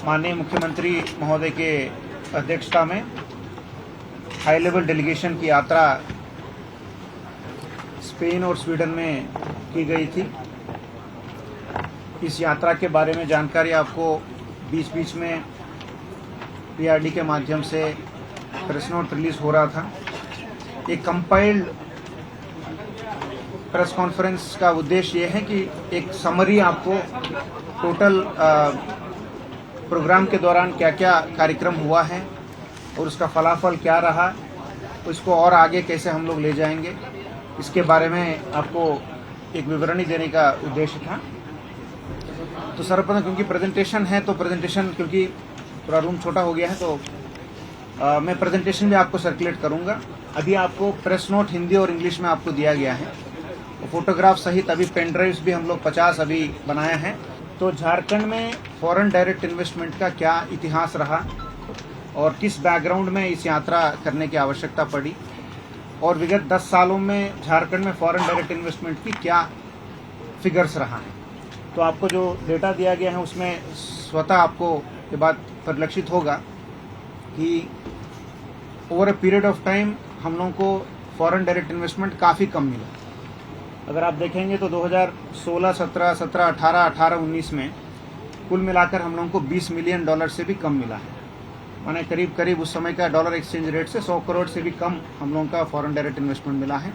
माननीय मुख्यमंत्री महोदय के अध्यक्षता में हाई लेवल डेलीगेशन की यात्रा स्पेन और स्वीडन में की गई थी। इस यात्रा के बारे में जानकारी आपको बीच बीच में पीआरडी के माध्यम से प्रेस नोट रिलीज हो रहा था। एक कंपाइल्ड प्रेस कॉन्फ्रेंस का उद्देश्य ये है कि एक समरी आपको टोटल प्रोग्राम के दौरान क्या क्या कार्यक्रम हुआ है और उसका फलाफल क्या रहा, उसको और आगे कैसे हम लोग ले जाएंगे, इसके बारे में आपको एक विवरणी देने का उद्देश्य था। तो सर्वप्रथम क्योंकि प्रेजेंटेशन है, तो प्रेजेंटेशन क्योंकि पूरा रूम छोटा हो गया है, तो मैं प्रेजेंटेशन भी आपको सर्कुलेट करूंगा। अभी आपको प्रेस नोट हिंदी और इंग्लिश में आपको दिया गया है। फोटोग्राफ सहित अभी पेन ड्राइव्स भी हम लोग 50 अभी बनाए हैं। तो झारखंड में फॉरेन डायरेक्ट इन्वेस्टमेंट का क्या इतिहास रहा और किस बैकग्राउंड में इस यात्रा करने की आवश्यकता पड़ी और विगत 10 सालों में झारखंड में फॉरेन डायरेक्ट इन्वेस्टमेंट की क्या फिगर्स रहा है। तो आपको जो डेटा दिया गया है उसमें स्वतः आपको ये बात परिलक्षित होगा कि over a period of time हम लोगों को फॉरेन डायरेक्ट इन्वेस्टमेंट काफ़ी कम मिला। अगर आप देखेंगे तो 2016, 17, 17, 18, 18, 19 में कुल मिलाकर हम लोगों को $20 मिलियन से भी कम मिला है। माने करीब करीब उस समय का डॉलर एक्सचेंज रेट से 100 करोड़ से भी कम हम लोगों का फॉरेन डायरेक्ट इन्वेस्टमेंट मिला है,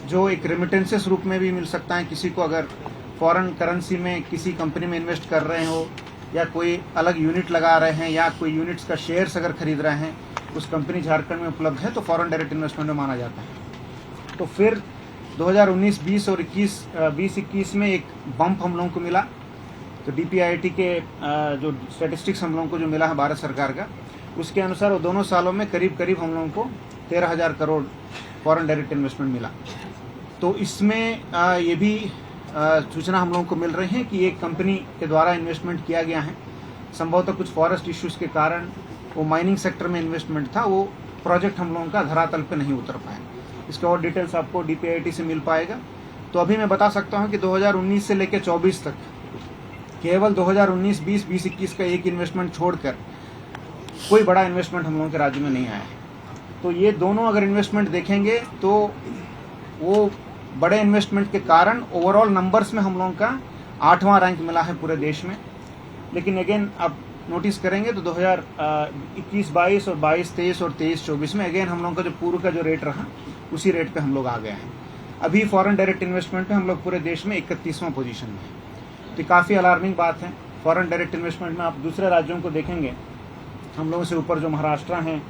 जो एक रेमिटेंसेस रूप में भी मिल सकता है। किसी को अगर फॉरेन करेंसी में किसी कंपनी में इन्वेस्ट कर रहे हो या कोई अलग यूनिट लगा रहे हैं या कोई यूनिट्स का शेयर्स अगर खरीद रहे हैं, उस कंपनी झारखंड में उपलब्ध है तो फॉरेन डायरेक्ट इन्वेस्टमेंट में माना जाता है। तो फिर 2019, 20 और 20-21 में एक बम्प हम लोगों को मिला। तो डीपीआईटी के जो स्टैटिस्टिक्स हम लोगों को जो मिला है भारत सरकार का, उसके अनुसार वो दोनों सालों में करीब करीब हम लोगों को 13,000 करोड़ फॉरेन डायरेक्ट इन्वेस्टमेंट मिला। तो इसमें ये भी सूचना हम लोगों को मिल रही है कि एक कंपनी के द्वारा इन्वेस्टमेंट किया गया है। संभवतः कुछ फॉरेस्ट इश्यूज के कारण वो माइनिंग सेक्टर में इन्वेस्टमेंट था, वो प्रोजेक्ट हम लोगों का धरातल पे नहीं उतर पाया। इसका और डिटेल्स आपको डीपीआईटी से मिल पाएगा। तो अभी मैं बता सकता हूं कि 2019 से लेकर 24 तक केवल 2019, 20, 20-21 का एक इन्वेस्टमेंट छोड़कर कोई बड़ा इन्वेस्टमेंट हम लोगों के राज्य में नहीं आया है। तो ये दोनों अगर इन्वेस्टमेंट देखेंगे तो वो बड़े इन्वेस्टमेंट के कारण ओवरऑल नंबर्स में हम लोगों का 8वां रैंक मिला है पूरे देश में। लेकिन अगेन आप नोटिस करेंगे तो 2021-22 और 22-23 और 23-24 में अगेन हम लोगों का जो पूर्व का जो रेट रहा उसी रेट पे हम लोग आ गए हैं। अभी फॉरेन डायरेक्ट इन्वेस्टमेंट में हम लोग पूरे देश में 31वां पोजीशन में है। तो काफ़ी अलार्मिंग बात है। फॉरेन डायरेक्ट इन्वेस्टमेंट में आप दूसरे राज्यों को देखेंगे, हम लोगों से ऊपर जो महाराष्ट्र हैं,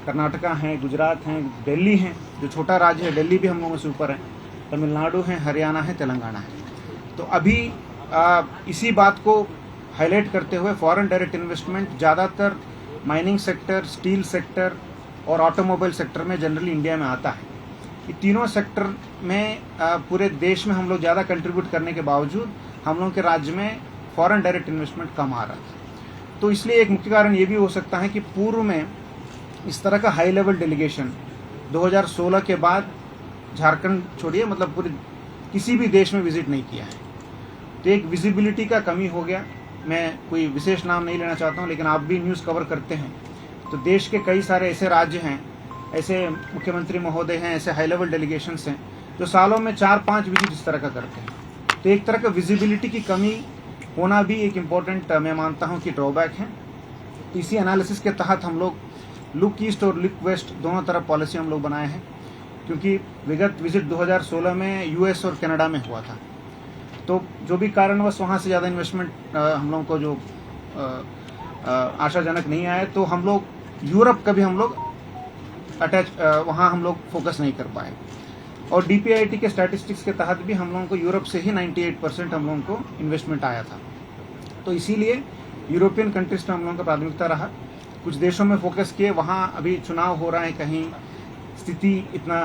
कर्नाटका हैं, गुजरात हैं, दिल्ली हैं, जो छोटा राज्य है दिल्ली भी हम लोगों से ऊपर है, तमिलनाडु है, हरियाणा है, तेलंगाना है। तो अभी इसी बात को हाईलाइट करते हुए फॉरेन डायरेक्ट इन्वेस्टमेंट ज़्यादातर माइनिंग सेक्टर, स्टील सेक्टर और ऑटोमोबाइल सेक्टर में जनरली इंडिया में आता है। ये तीनों सेक्टर में पूरे देश में हम लोग ज़्यादा कंट्रीब्यूट करने के बावजूद हम लोग के राज्य में फॉरेन डायरेक्ट इन्वेस्टमेंट कम आ रहा था। तो इसलिए एक मुख्य कारण ये भी हो सकता है कि पूर्व में इस तरह का हाई लेवल डेलीगेशन 2016 के बाद झारखंड छोड़िए, मतलब पूरे किसी भी देश में विजिट नहीं किया है। तो एक विजिबिलिटी का कमी हो गया। मैं कोई विशेष नाम नहीं लेना चाहता हूँ, लेकिन आप भी न्यूज़ कवर करते हैं तो देश के कई सारे ऐसे राज्य हैं, ऐसे मुख्यमंत्री महोदय हैं, ऐसे हाई लेवल डेलीगेशंस हैं जो सालों में 4-5 विजिट इस तरह का करते हैं। तो एक तरह का विजिबिलिटी की कमी होना भी एक इम्पोर्टेंट मैं मानता हूँ कि ड्रॉबैक है। तो इसी एनालिसिस के तहत हम लोग लुक ईस्ट और लुक वेस्ट दोनों तरफ पॉलिसी हम लोग बनाए हैं, क्योंकि विगत विजिट 2016 में यूएस और कनाडा में हुआ था। तो जो भी कारणवश वहाँ से ज़्यादा इन्वेस्टमेंट हम लोगों को जो आशाजनक नहीं आया, तो हम लोग यूरोप का भी हम लोग वहाँ हम लोग फोकस नहीं कर पाए। और डीपीआईटी के स्टैटिस्टिक्स के तहत भी हम लोगों को यूरोप से ही 98% हम लोगों को इन्वेस्टमेंट आया था। तो इसीलिए यूरोपियन कंट्रीज में हम लोगों का प्राथमिकता रहा। कुछ देशों में फोकस किए, वहाँ अभी चुनाव हो रहा है, कहीं स्थिति इतना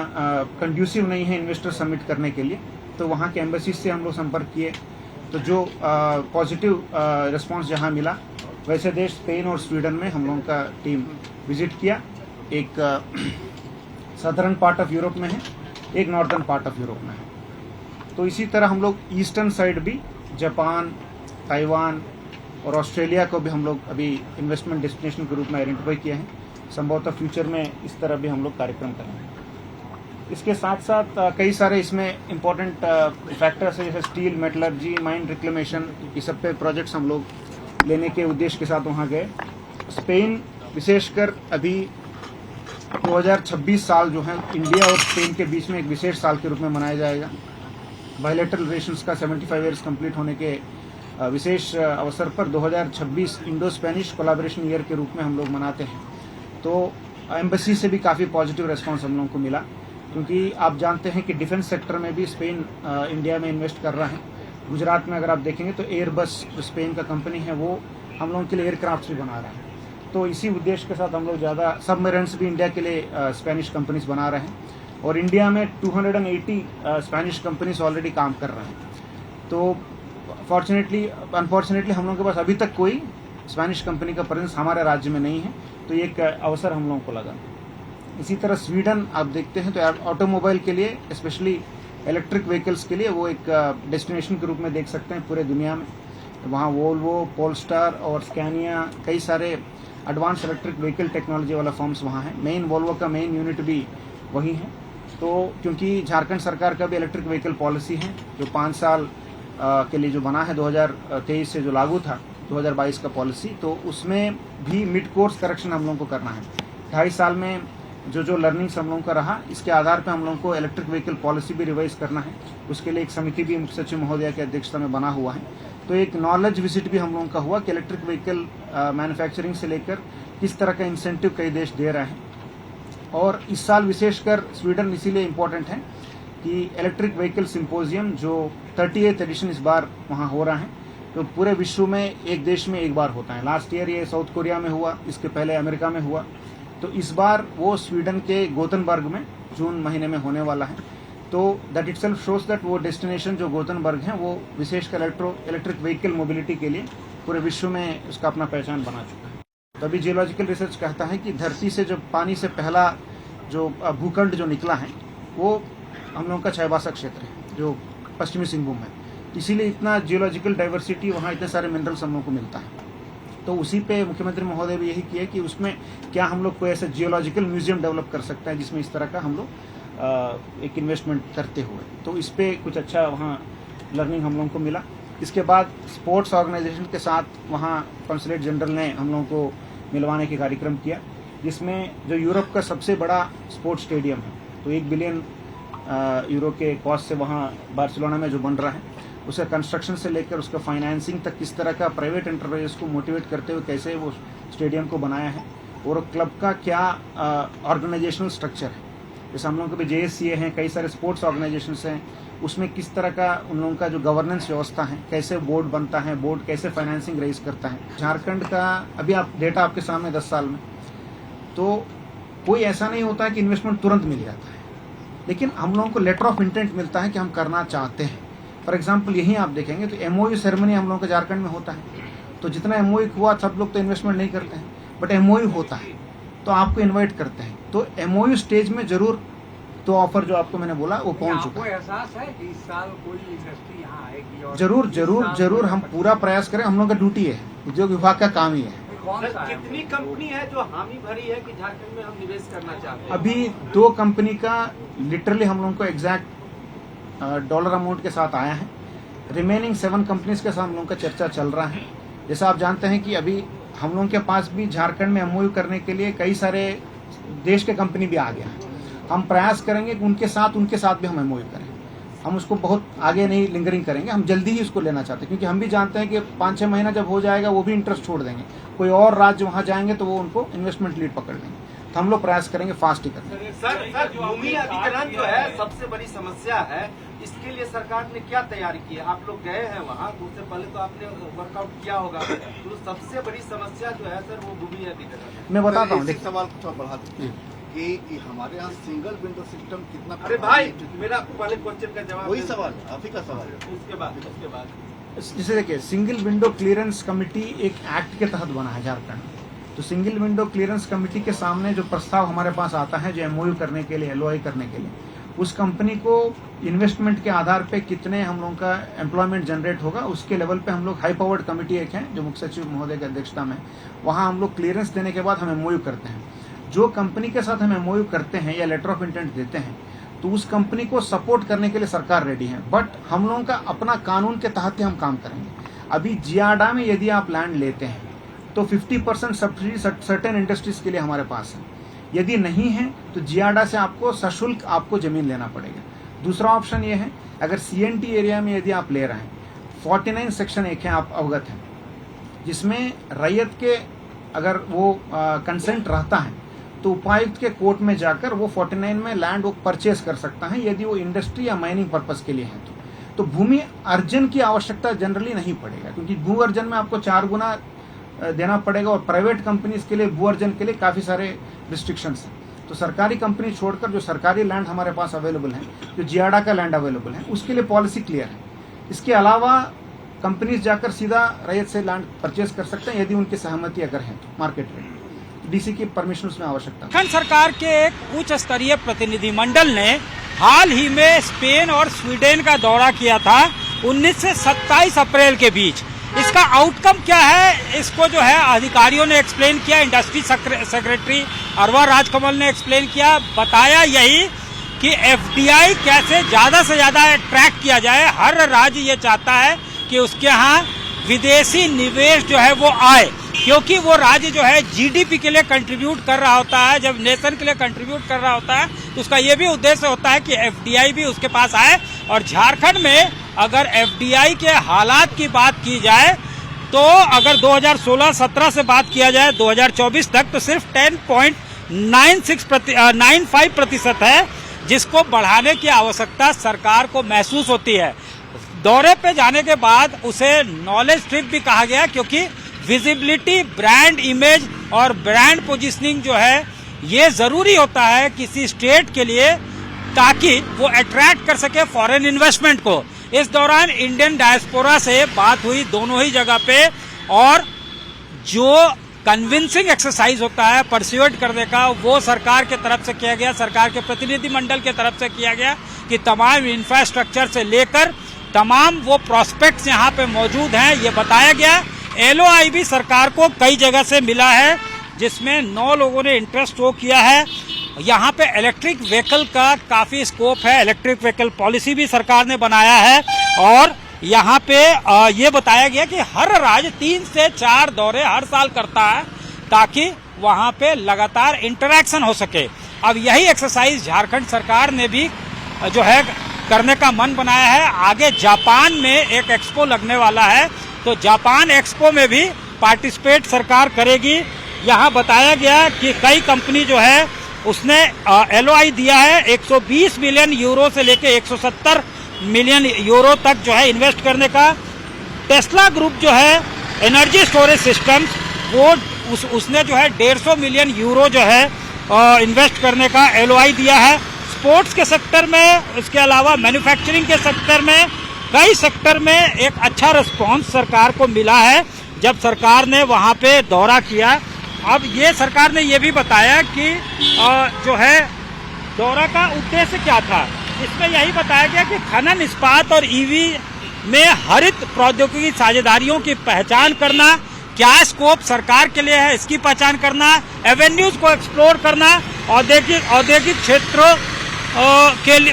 कंड्यूसिव नहीं है इन्वेस्टर समिट करने के लिए, तो वहाँ के एम्बेसीज से हम लोग संपर्क किए। तो जो पॉजिटिव रिस्पांस जहाँ मिला, वैसे देश स्पेन और स्वीडन में हम लोगों का टीम विजिट किया। एक सदर्न पार्ट ऑफ यूरोप में है, एक नॉर्दर्न पार्ट ऑफ यूरोप में है। तो इसी तरह हम लोग ईस्टर्न साइड भी जापान, ताइवान, और ऑस्ट्रेलिया को भी हम लोग अभी इन्वेस्टमेंट डेस्टिनेशन के रूप में आइडेंटिफाई किया है। संभवतः फ्यूचर में इस तरह भी हम लोग कार्यक्रम करेंगे। इसके साथ साथ कई सारे इसमें इम्पोर्टेंट फैक्टर्स है, जैसे स्टील, मेटलर्जी, माइन रिक्लेमेशन, ये सब पे प्रोजेक्ट्स हम लोग लेने के उद्देश्य के साथ वहाँ गए। स्पेन विशेषकर अभी 2026 साल जो है इंडिया और स्पेन के बीच में एक विशेष साल के रूप में मनाया जाएगा। बायलैटरल रिलेशंस का 75 ईयर्स कंप्लीट होने के विशेष अवसर पर 2026 इंडो स्पेनिश कोलैबोरेशन ईयर के रूप में हम लोग मनाते हैं। तो एम्बेसी से भी काफ़ी पॉजिटिव रेस्पॉन्स हम लोगों को मिला, क्योंकि आप जानते हैं कि डिफेंस सेक्टर में भी स्पेन इंडिया में इन्वेस्ट कर रहा है। गुजरात में अगर आप देखेंगे तो एयरबस जो स्पेन का कंपनी है वो हम लोगों के लिए एयरक्राफ्ट भी बना रहा है। तो इसी उद्देश्य के साथ हम लोग ज़्यादा सबमरीन्स भी इंडिया के लिए स्पेनिश कंपनीज बना रहे हैं और इंडिया में 280 स्पेनिश कंपनीज ऑलरेडी काम कर रहे हैं। तो अनफॉर्चुनेटली हम लोगों के पास अभी तक कोई स्पेनिश कंपनी का प्रेजेंस हमारे राज्य में नहीं है, तो ये एक अवसर हम लोगों को लगा। इसी तरह स्वीडन आप देखते हैं तो ऑटोमोबाइल के लिए, स्पेशली इलेक्ट्रिक व्हीकल्स के लिए वो एक डेस्टिनेशन के रूप में देख सकते हैं पूरे दुनिया में। वहाँ वोल्वो, पोलस्टार और स्कैनिया, कई सारे एडवांस इलेक्ट्रिक व्हीकल टेक्नोलॉजी वाला फॉर्म्स वहाँ हैं। मेन वोल्वो का मेन यूनिट भी वही है। तो क्योंकि झारखंड सरकार का भी इलेक्ट्रिक व्हीकल पॉलिसी है जो 5 साल के लिए जो बना है, 2023 से जो लागू था 2022 का पॉलिसी, तो उसमें भी मिड कोर्स करेक्शन हम लोगों को करना है। 2.5 साल में जो लर्निंग्स हम लोगों का रहा, इसके आधार पर हम लोगों को इलेक्ट्रिक व्हीकल पॉलिसी भी रिवाइज करना है। उसके लिए एक समिति भी मुख्य सचिव महोदया की अध्यक्षता में बना हुआ है। तो एक नॉलेज विजिट भी हम लोगों का हुआ कि इलेक्ट्रिक व्हीकल मैन्युफैक्चरिंग से लेकर किस तरह का इंसेंटिव कई देश दे रहे हैं। और इस साल विशेषकर स्वीडन इसीलिए इम्पोर्टेंट है कि इलेक्ट्रिक व्हीकल सिंपोजियम जो 38th एडिशन इस बार वहाँ हो रहा है, तो पूरे विश्व में एक देश में एक बार होता है। लास्ट ईयर ये साउथ कोरिया में हुआ, इसके पहले अमेरिका में हुआ, तो इस बार वो स्वीडन के गोथनबर्ग में जून महीने में होने वाला है। तो दैट इटसेल्फ शोज दैट वो डेस्टिनेशन जो गोथनबर्ग है वो विशेषकर इलेक्ट्रिक व्हीकल मोबिलिटी के लिए पूरे विश्व में उसका अपना पहचान बना चुका है। तो अभी जियोलॉजिकल रिसर्च कहता है कि धरती से जो पानी से पहला जो भूखंड जो निकला है वो हम लोगों का चाईबासा क्षेत्र है जो पश्चिमी सिंहभूम है। इसीलिए इतना जियोलॉजिकल डाइवर्सिटी, वहाँ इतने सारे मिनरल्स हम लोगों को मिलता है। तो उसी पे मुख्यमंत्री महोदय भी यही किया कि उसमें क्या हम लोग कोई ऐसा जियोलॉजिकल म्यूजियम डेवलप कर सकते हैं जिसमें इस तरह का हम लोग एक इन्वेस्टमेंट करते हुए, तो इस पे कुछ अच्छा वहाँ लर्निंग हम लोगों को मिला। इसके बाद स्पोर्ट्स ऑर्गेनाइजेशन के साथ वहाँ कॉन्सुलेट जनरल ने हम लोगों को मिलवाने के कार्यक्रम किया, जिसमें जो यूरोप का सबसे बड़ा स्पोर्ट्स स्टेडियम है, तो 1 बिलियन यूरो के कॉस्ट से वहाँ बार्सिलोना में जो बन रहा है, उसका कंस्ट्रक्शन से लेकर उसका फाइनेंसिंग तक किस तरह का प्राइवेट एंटरप्राइजेस को मोटिवेट करते हुए कैसे वो स्टेडियम को बनाया है और क्लब का क्या ऑर्गेनाइजेशनल स्ट्रक्चर है। जैसे हम लोगों के भी JSCA हैं, कई सारे स्पोर्ट्स ऑर्गेनाइजेशंस हैं, उसमें किस तरह का उन लोगों का जो गवर्नेंस व्यवस्था है, कैसे बोर्ड बनता है, बोर्ड कैसे फाइनेंसिंग रेज करता है। झारखंड का अभी आप डेटा आपके सामने 10 साल में, तो कोई ऐसा नहीं होता है कि इन्वेस्टमेंट तुरंत मिल जाता है, लेकिन हम लोगों को लेटर ऑफ इंटेंट मिलता है कि हम करना चाहते हैं। फॉर एग्जाम्पल यहीं आप देखेंगे तो MOU सेरेमनी हम लोगों का झारखंड में होता है। तो जितना MOU हुआ सब लोग तो इन्वेस्टमेंट नहीं करते हैं, बट MOU होता है तो आपको इनवाइट करते हैं। तो MOU स्टेज में जरूर तो ऑफर जो आपको मैंने बोला वो पहुंच चुका है। एहसास है कि इस साल कोई इंडस्ट्री यहाँ आएगी? और जरूर जरूर जरूर हम पूरा प्रयास करें, हम लोग का ड्यूटी है, उद्योग विभाग का काम ही है। कितनी कंपनी है जो हामी भरी है कि झारखंड में हम निवेश करना चाहते हैं? अभी 2 कंपनी का लिटरली हम लोगों को एग्जैक्ट डॉलर अमाउंट के साथ आया है। रिमेनिंग 7 कंपनीज के साथ हम लोगों का चर्चा चल रहा है। जैसा आप जानते हैं कि अभी हम लोगों के पास भी झारखंड में MOU करने के लिए कई सारे देश के कंपनी भी आ गया है। हम प्रयास करेंगे कि उनके साथ भी हम MOU करें। हम उसको बहुत आगे नहीं लिंगरिंग करेंगे, हम जल्दी ही उसको लेना चाहते हैं, क्योंकि हम भी जानते हैं कि 5-6 महीना जब हो जाएगा वो भी इंटरेस्ट छोड़ देंगे। कोई और राज्य वहाँ जाएंगे तो वो उनको इन्वेस्टमेंट लीड पकड़ लेंगे। तो हम लोग प्रयास करेंगे फास्ट ही करने। सर भूमि अधिग्रहण जो है सबसे बड़ी समस्या है, इसके लिए सरकार ने क्या तैयारी की है? आप लोग गए हैं वहाँ, उससे पहले तो आपने वर्कआउट किया होगा। तो सबसे बड़ी समस्या जो है सर वो भूमि अधिग्रहण। मैं बताता हूँ, सवाल कुछ बढ़ा कि हमारे यहाँ सिंगल विंडो सिस्टम कितना? अरे भाई मेरा पहले क्वेश्चन का जवाब वही सवाल आप ही का सवाल है। उसके बाद जैसे देखिए, सिंगल विंडो क्लियरेंस कमेटी एक एक्ट के तहत बना है झारखंड। तो सिंगल विंडो क्लियरेंस कमेटी के सामने जो प्रस्ताव हमारे पास आता है जो MOU करने के लिए, LOI करने के लिए, उस कंपनी को इन्वेस्टमेंट के आधार पे कितने हम लोगों का एम्प्लॉयमेंट जनरेट होगा, उसके लेवल पे हम लोग हाई पावर्ड कमेटी एक है जो मुख्य सचिव महोदय की अध्यक्षता में, वहाँ हम लोग क्लियरेंस देने के बाद हम एमओयू करते हैं। जो कंपनी के साथ हम एमओयू करते हैं या लेटर ऑफ इंटेंट देते हैं तो उस कंपनी को सपोर्ट करने के लिए सरकार रेडी है, बट हम लोगों का अपना कानून के तहत ही हम काम करेंगे। अभी जियाडा में यदि आप लैंड लेते हैं तो 50% सब्सिडी सर्टेन इंडस्ट्रीज के लिए हमारे पास है, यदि नहीं है तो जियाडा से आपको सशुल्क आपको जमीन लेना पड़ेगा। दूसरा ऑप्शन ये है, अगर सीएनटी एरिया में यदि आप ले रहे हैं, 49 सेक्शन 1 है, आप अवगत हैं, जिसमें रैयत के अगर वो कंसेंट रहता है तो उपायुक्त के कोर्ट में जाकर वो 49 में लैंड वो परचेज कर सकता है यदि वो इंडस्ट्री या माइनिंग पर्पस के लिए है तो भूमि अर्जन की आवश्यकता जनरली नहीं पड़ेगा, क्योंकि भू अर्जन में आपको 4 गुना देना पड़ेगा और प्राइवेट कंपनीज के लिए भू अर्जन के लिए काफी सारे रिस्ट्रिक्शंस हैं। तो सरकारी कंपनी छोड़कर जो सरकारी लैंड हमारे पास अवेलेबल है, जो जियाडा का लैंड अवेलेबल है, उसके लिए पॉलिसी क्लियर है। इसके अलावा कंपनीज जाकर सीधा रैयत से लैंड परचेज कर सकते हैं यदि उनकी सहमति अगर है तो मार्केट रेट, डीसी की परमिशन उसमें आवश्यकता। उत्तराखंड सरकार के एक उच्च स्तरीय प्रतिनिधिमंडल ने हाल ही में स्पेन और स्वीडन का दौरा किया था 19 से 27 अप्रैल के बीच। इसका आउटकम क्या है, इसको जो है अधिकारियों ने एक्सप्लेन किया। इंडस्ट्री सेक्रेटरी अरवा राजकमल ने एक्सप्लेन किया, बताया यही कि एफडीआई कैसे ज्यादा से ज्यादा अट्रैक्ट किया जाए। हर राज्य ये चाहता है कि उसके यहाँ विदेशी निवेश जो है वो आए, क्योंकि वो राज्य जो है जीडीपी के लिए कंट्रीब्यूट कर रहा होता है। जब नेशन के लिए कंट्रीब्यूट कर रहा होता है तो उसका ये भी उद्देश्य होता है कि एफडीआई भी उसके पास आए। और झारखंड में अगर एफडीआई के हालात की बात की जाए तो अगर 2016-17 से बात किया जाए 2024 तक तो सिर्फ 10.95% है, जिसको बढ़ाने की आवश्यकता सरकार को महसूस होती है। दौरे पे जाने के बाद उसे नॉलेज ट्रिप भी कहा गया, क्योंकि विजिबिलिटी, ब्रांड इमेज और ब्रांड पोजीशनिंग जो है ये जरूरी होता है किसी स्टेट के लिए, ताकि वो अट्रैक्ट कर सके फॉरेन इन्वेस्टमेंट को। इस दौरान इंडियन डायस्पोरा से बात हुई दोनों ही जगह पे, और जो कन्विंसिंग एक्सरसाइज होता है परस्यूएट करने का, वो सरकार के तरफ से किया गया, सरकार के प्रतिनिधिमंडल के तरफ से किया गया कि तमाम इंफ्रास्ट्रक्चर से लेकर तमाम वो प्रोस्पेक्ट्स यहाँ पे मौजूद हैं, ये बताया गया। एलओआई भी सरकार को कई जगह से मिला है, जिसमें 9 लोगों ने इंटरेस्ट शो किया है। यहाँ पे इलेक्ट्रिक व्हीकल का काफी स्कोप है, इलेक्ट्रिक व्हीकल पॉलिसी भी सरकार ने बनाया है। और यहाँ पे ये बताया गया कि हर राज्य 3 से 4 दौरे हर साल करता है, ताकि वहाँ पे लगातार इंटरैक्शन हो सके। अब यही एक्सरसाइज झारखंड सरकार ने भी जो है करने का मन बनाया है। आगे जापान में एक एक्सपो लगने वाला है, तो जापान एक्सपो में भी पार्टिसिपेट सरकार करेगी। यहाँ बताया गया कि कई कंपनी जो है उसने एलओआई दिया है 120 मिलियन यूरो से लेके 170 मिलियन यूरो तक जो है इन्वेस्ट करने का। टेस्ला ग्रुप जो है एनर्जी स्टोरेज सिस्टम्स, वो उसने जो है 150 मिलियन यूरो जो है इन्वेस्ट करने का एलओआई दिया है। स्पोर्ट्स के सेक्टर में, इसके अलावा मैन्युफैक्चरिंग के सेक्टर में, कई सेक्टर में एक अच्छा रिस्पांस सरकार को मिला है जब सरकार ने वहां पे दौरा किया। अब ये सरकार ने ये भी बताया कि जो है दौरा का उद्देश्य क्या था। इसमें यही बताया गया कि खनन, इस्पात और ईवी में हरित प्रौद्योगिकी साझेदारियों की पहचान करना, क्या स्कोप सरकार के लिए है इसकी पहचान करना, एवेन्यूज को एक्सप्लोर करना, औद्योगिक क्षेत्रों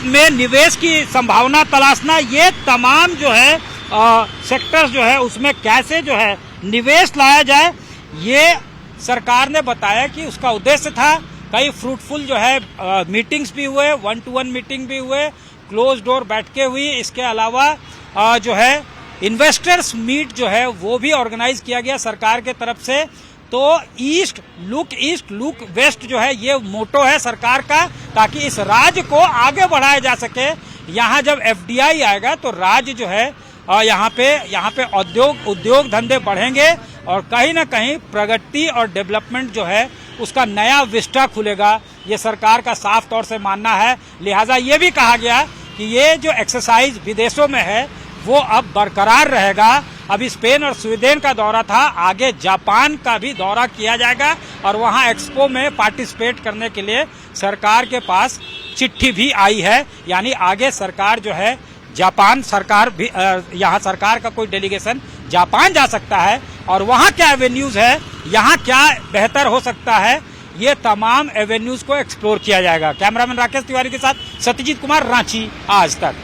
में निवेश की संभावना तलाशना, ये तमाम जो है सेक्टर्स जो है उसमें कैसे जो है निवेश लाया जाए, ये सरकार ने बताया कि उसका उद्देश्य था। कई फ्रूटफुल जो है मीटिंग्स भी हुए, 1-to-1 मीटिंग भी हुए, क्लोज डोर बैठकें हुई। इसके अलावा जो है इन्वेस्टर्स मीट जो है वो भी ऑर्गेनाइज किया गया सरकार के तरफ से। तो ईस्ट लुक वेस्ट जो है ये मोटो है सरकार का, ताकि इस राज्य को आगे बढ़ाया जा सके। यहाँ जब एफडीआई आएगा तो राज्य जो है यहाँ पे उद्योग धंधे बढ़ेंगे और कहीं ना कहीं प्रगति और डेवलपमेंट जो है उसका नया विस्टा खुलेगा, ये सरकार का साफ तौर से मानना है। लिहाजा ये भी कहा गया कि ये जो एक्सरसाइज विदेशों में है वो अब बरकरार रहेगा। अभी स्पेन और स्वीडन का दौरा था, आगे जापान का भी दौरा किया जाएगा और वहां एक्सपो में पार्टिसिपेट करने के लिए सरकार के पास चिट्ठी भी आई है। यानी आगे सरकार जो है जापान सरकार भी यहाँ सरकार का कोई डेलीगेशन जापान जा सकता है और वहाँ क्या एवेन्यूज है, यहाँ क्या बेहतर हो सकता है, ये तमाम एवेन्यूज को एक्सप्लोर किया जाएगा। कैमरामैन राकेश तिवारी के साथ सत्यजीत कुमार, रांची, आज तक।